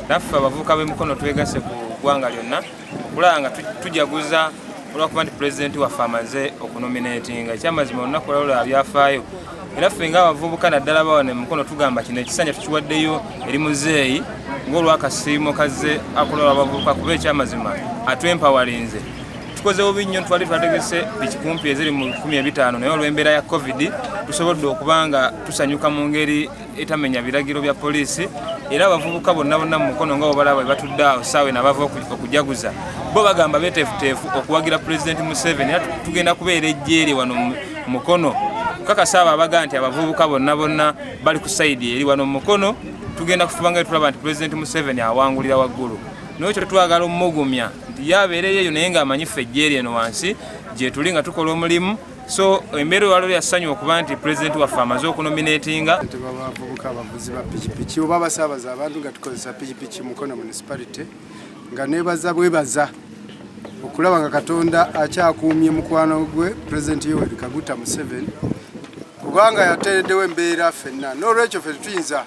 Naffe abavubuka b'emikono twegase ku ggwanga lyonna okulaba nga tujaguza olw'okuba nti pulezidenti waffe amaze okunominatinga. Ekyamazima olunaku olwalula byafaayo era ffe ng'abavubuka naddala bawana emikono tugamba kino ekisanja tukiwaddeyo eri muzeeyi ng'olwakasiimo kazze akolera abavubuka kuba ekyamazima atwempawalinze. Tukoze bubi nnyo twali twategese piki kumpi eziri mu 15 naye olw'embeera ya covid tusobodde okuba nga tusanyuka mu ngeri etamenya biragiro bya poliisi era abavubuka bonna mu mukono nga balaba batudde awo saawe nabava okujaguza bo bagamba beteefuteefu okuwagira Pulezidenti Museveni era tugenda kubeera ejjeeri wano mu mukono kakasa abaga nti abavubuka bonna bali ku sayidi eri wano mu mukono tugenda kufuba nga tulaba nti Pulezidenti Museveni awangulira waggulu. N'ekyo twagala omugumya nti yabeereyo eyo naye ng'amanyi ffe ejjeeri eno wansi gye tuli nga tukola omulimu. So embeera waliwo yassanyu okuba nti Pulezidenti waffe amaze okunominatinga abavubuka abavuzi ba pikipiki oba abasaabaza abantu nga tukozesa pikipiki mukono municipality nga nebaza bwebaza okulaba nga Katonda akyakuumye mukwano gwe Pulezidenti Yoweri Kaguta Museveni kubanga yateereddewo embeera ffenna n'olwekyo ffe tetuyinza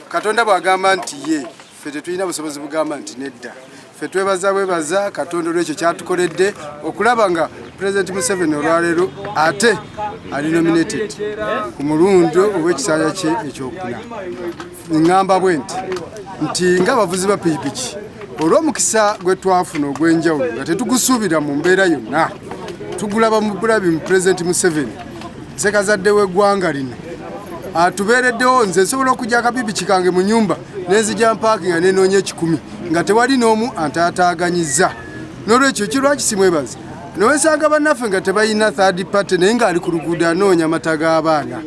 Katonda bw'agamba nti ye ffe tetulina busobozi bugamba nti nedda ffe twebaza Katonda olwekyo kyatukoledde okulaba nga Pulezidenti Museveni olwaleero ate ali nominated ku mulundi ow'ekisanja kye ekyokuna. Ngamba bwe nti ng'abavuzi ba pikipiki olw'omukisa gwe twafuna ogw'enjawulo nga tetugusuubira mu mbeera yonna tugulaba mu bulabi mu Pulezidenti Museveni sekazadde w'eggwanga lino atubeereddewo nze nsobola okujja akabibi kikange mu nyumba nenzija mpaakinga nenoonya 10 nga tewali n'omu antaataaganyizza n'olwekyo kirwaki simwebaza nowesanga bannaffe nga tebalina third party naye ng'ali ku luguudo anoonya amata g'abaana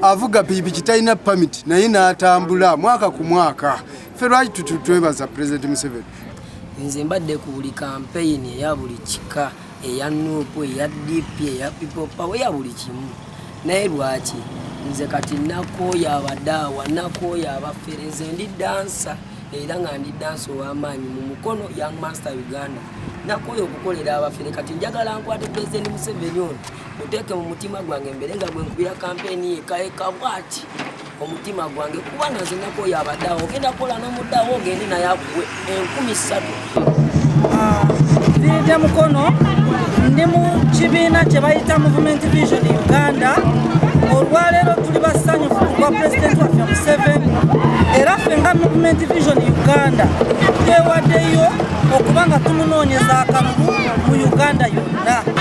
avuga pikipiki talina pamiti naye n'atambula mwaka ku mwaka ffe lwaki twebaza President Museveni. Nze mbadde ku buli kampeyini eya buli kika eya Nuupu eya DP eya People Power eya buli kimu naye lwaki nze kati nakooya abadaawa nakooya abafere nze ndi dansa era nga ndi dansa ow'amaanyi mu mukono Young Master Uganda nakooya okukolera abafere kati njagala nkwate President Museveni ono muteeke mu mutima gwange mbere nga bwe nkubira kampeyini eka bwati omutima gwange kuba nze nakooya abadaawa ogenda kukola n'omudaawa ogende naye akuwe 13,000 Viridde mukono ndi mu kibiina kye bayita Movement Vision Uganda olwaleero tuli basanyufu kwa President waffe Museveni era ffe nga Movement Vision Uganda twewaddeyo okuba nga tumunoonyeza akalulu mu Uganda yonna.